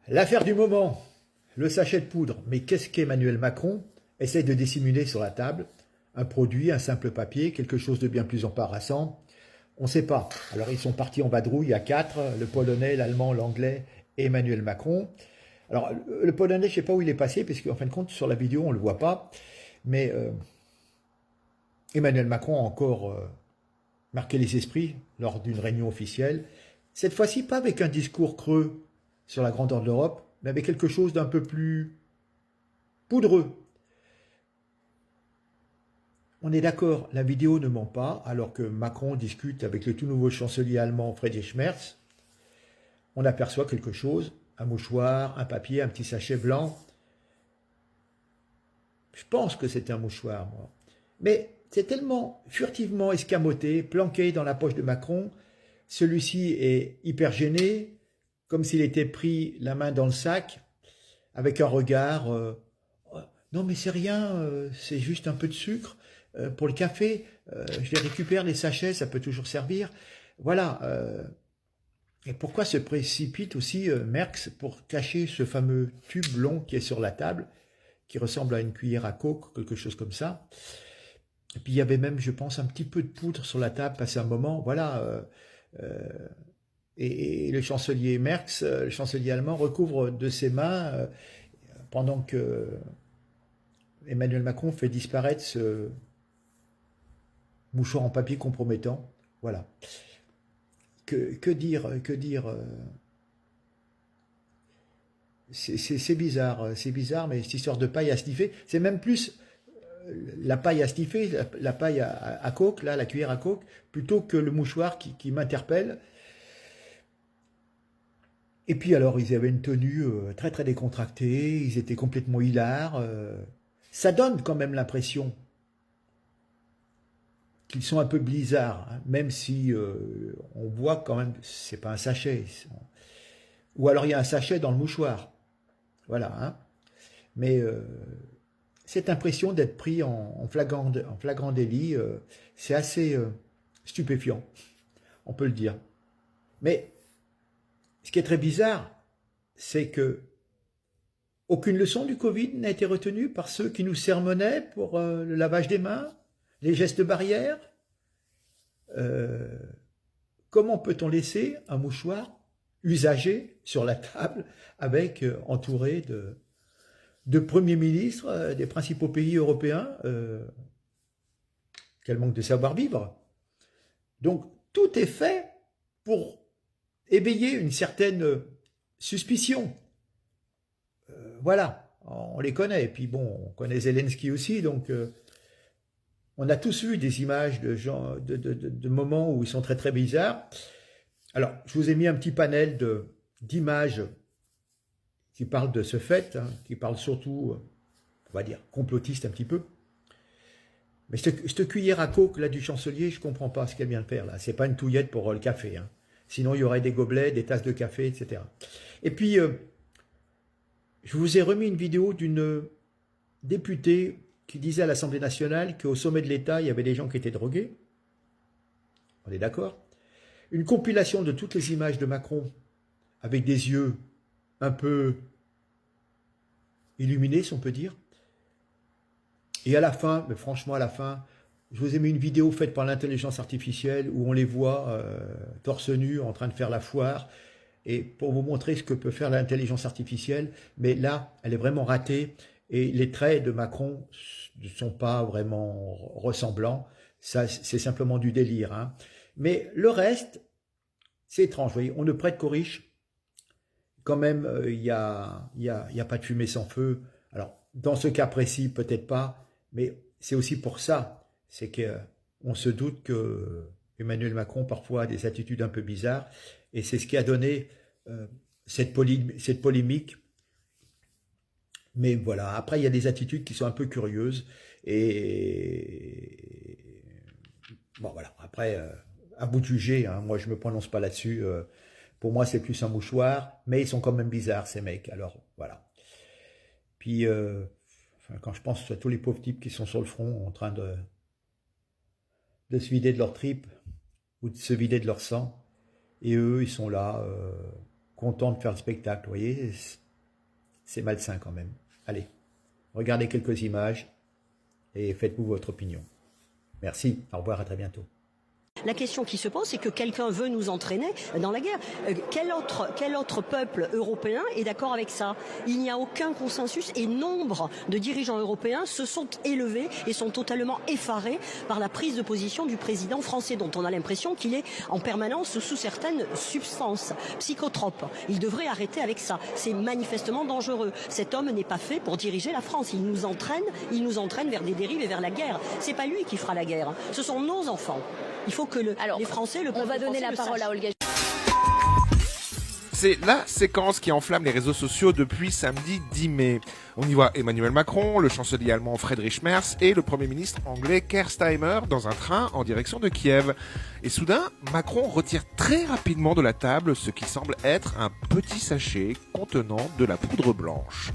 L'affaire du moment, le sachet de poudre. Mais qu'est-ce qu'Emmanuel Macron essaye de dissimuler sur la table? Un produit, un simple papier, quelque chose de bien plus embarrassant. On ne sait pas. Alors ils sont partis en vadrouille à quatre, le polonais, l'allemand, l'anglais et Emmanuel Macron. Alors le polonais, je ne sais pas où il est passé, parce qu'en fin de compte, sur la vidéo, on ne le voit pas. Mais Emmanuel Macron a encore marqué les esprits lors d'une réunion officielle. Cette fois-ci, pas avec un discours creux sur la grandeur de l'Europe, mais avec quelque chose d'un peu plus poudreux. On est d'accord, la vidéo ne ment pas, alors que Macron discute avec le tout nouveau chancelier allemand Friedrich Merz. On aperçoit quelque chose, un mouchoir, un papier, un petit sachet blanc. Je pense que c'est un mouchoir, moi. Mais c'est tellement furtivement escamoté, planqué dans la poche de Macron. Celui-ci est hyper gêné, comme s'il était pris la main dans le sac, avec un regard non mais c'est rien, c'est juste un peu de sucre pour le café, je les récupère les sachets, ça peut toujours servir. Voilà. Et pourquoi se précipite aussi Merckx pour cacher ce fameux tube long qui est sur la table, qui ressemble à une cuillère à coke, quelque chose comme ça. Et puis il y avait même, je pense, un petit peu de poudre sur la table, passé un moment. Voilà. Et le chancelier Merckx, le chancelier allemand, recouvre de ses mains, pendant que Emmanuel Macron fait disparaître ce mouchoir en papier compromettant. Voilà. Que dire, c'est bizarre, mais cette histoire de paille à sniffer, c'est même plus la paille à sniffer, la paille à coke, là, la cuillère à coke, plutôt que le mouchoir qui m'interpelle. Et puis alors, ils avaient une tenue très très décontractée, ils étaient complètement hilars. Ça donne quand même l'impression qu'ils sont un peu blizzards, hein, même si on voit quand même, c'est pas un sachet. Ou alors il y a un sachet dans le mouchoir. Voilà. Hein. Mais cette impression d'être pris en flagrant délit, c'est assez stupéfiant, on peut le dire. Mais ce qui est très bizarre, c'est que aucune leçon du Covid n'a été retenue par ceux qui nous sermonnaient pour le lavage des mains, les gestes barrières. Comment peut-on laisser un mouchoir usagé sur la table avec entouré de premiers ministres des principaux pays européens? Quel manque de savoir-vivre. Donc tout est fait pour éveiller une certaine suspicion. Voilà, on les connaît. Et puis bon, on connaît Zelensky aussi, donc on a tous vu des images de, gens, de moments où ils sont très très bizarres. Alors, je vous ai mis un petit panel d'images qui parlent de ce fait, hein, qui parlent surtout, on va dire, complotiste un petit peu. Mais cette cuillère à coke là du chancelier, je ne comprends pas ce qu'elle vient de faire là. C'est pas une touillette pour le café. Hein. Sinon, il y aurait des gobelets, des tasses de café, etc. Et puis, je vous ai remis une vidéo d'une députée qui disait à l'Assemblée nationale qu'au sommet de l'État, il y avait des gens qui étaient drogués. On est d'accord? Une compilation de toutes les images de Macron avec des yeux un peu illuminés, si on peut dire. Et à la fin, mais franchement à la fin, je vous ai mis une vidéo faite par l'intelligence artificielle où on les voit torse nu en train de faire la foire. Et pour vous montrer ce que peut faire l'intelligence artificielle, mais là, elle est vraiment ratée. Et les traits de Macron ne sont pas vraiment ressemblants. Ça, c'est simplement du délire. Hein. Mais le reste, c'est étrange. Vous voyez, on ne prête qu'aux riches. Quand même, il n'y a pas de fumée sans feu. Alors, dans ce cas précis, peut-être pas. Mais c'est aussi pour ça. C'est qu'on se doute que Emmanuel Macron, parfois, a des attitudes un peu bizarres. Et c'est ce qui a donné cette polémique. Mais voilà, après, il y a des attitudes qui sont un peu curieuses. Et bon, voilà, après, à bout de juger, hein, moi, je ne me prononce pas là-dessus. Pour moi, c'est plus un mouchoir, mais ils sont quand même bizarres, ces mecs. Alors, voilà. Puis, enfin, quand je pense à tous les pauvres types qui sont sur le front en train de se vider de leur tripes ou de se vider de leur sang, et eux, ils sont là, content de faire le spectacle. Vous voyez, c'est malsain quand même. Allez, regardez quelques images et faites-vous votre opinion. Merci, au revoir, à très bientôt. La question qui se pose, c'est que quelqu'un veut nous entraîner dans la guerre. Quel autre peuple européen est d'accord avec ça? Il n'y a aucun consensus et nombre de dirigeants européens se sont élevés et sont totalement effarés par la prise de position du président français, dont on a l'impression qu'il est en permanence sous certaines substances psychotropes. Il devrait arrêter avec ça. C'est manifestement dangereux. Cet homme n'est pas fait pour diriger la France. Il nous entraîne vers des dérives et vers la guerre. C'est pas lui qui fera la guerre. Ce sont nos enfants. Il faut que les Français, on va donner la parole à Olga. C'est la séquence qui enflamme les réseaux sociaux depuis samedi 10 mai. On y voit Emmanuel Macron, le chancelier allemand Friedrich Merz et le premier ministre anglais Keir Starmer dans un train en direction de Kiev. Et soudain, Macron retire très rapidement de la table ce qui semble être un petit sachet contenant de la poudre blanche.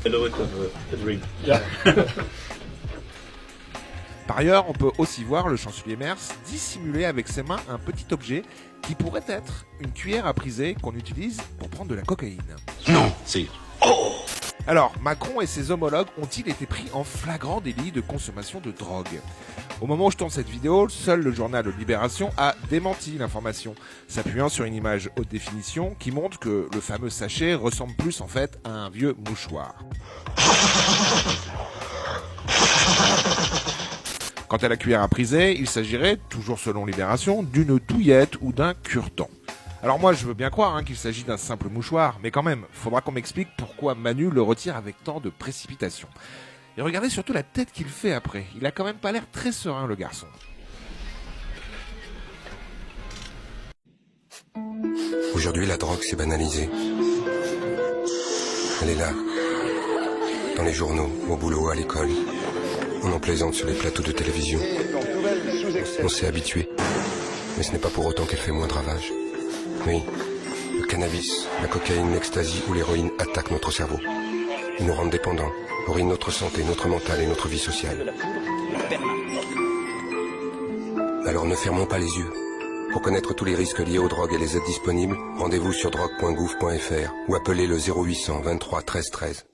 Par ailleurs, on peut aussi voir le chancelier Merz dissimuler avec ses mains un petit objet qui pourrait être une cuillère à priser qu'on utilise pour prendre de la cocaïne. Non, c'est... Oh! Alors, Macron et ses homologues ont-ils été pris en flagrant délit de consommation de drogue? Au moment où je tourne cette vidéo, seul le journal Libération a démenti l'information, s'appuyant sur une image haute définition qui montre que le fameux sachet ressemble plus en fait à un vieux mouchoir. Quant à la cuillère à priser, il s'agirait, toujours selon Libération, d'une douillette ou d'un cure-dent. Alors moi je veux bien croire qu'il s'agit d'un simple mouchoir, mais quand même, faudra qu'on m'explique pourquoi Manu le retire avec tant de précipitation. Et regardez surtout la tête qu'il fait après, il a quand même pas l'air très serein le garçon. Aujourd'hui la drogue s'est banalisée. Elle est là, dans les journaux, au boulot, à l'école. On en plaisante sur les plateaux de télévision. On s'est habitué. Mais ce n'est pas pour autant qu'elle fait moins de ravages. Oui, le cannabis, la cocaïne, l'ecstasy ou l'héroïne attaquent notre cerveau. Ils nous rendent dépendants, ruinent notre santé, notre mental et notre vie sociale. Alors ne fermons pas les yeux. Pour connaître tous les risques liés aux drogues et les aides disponibles, rendez-vous sur drogue.gouv.fr ou appelez le 0800 23 13 13.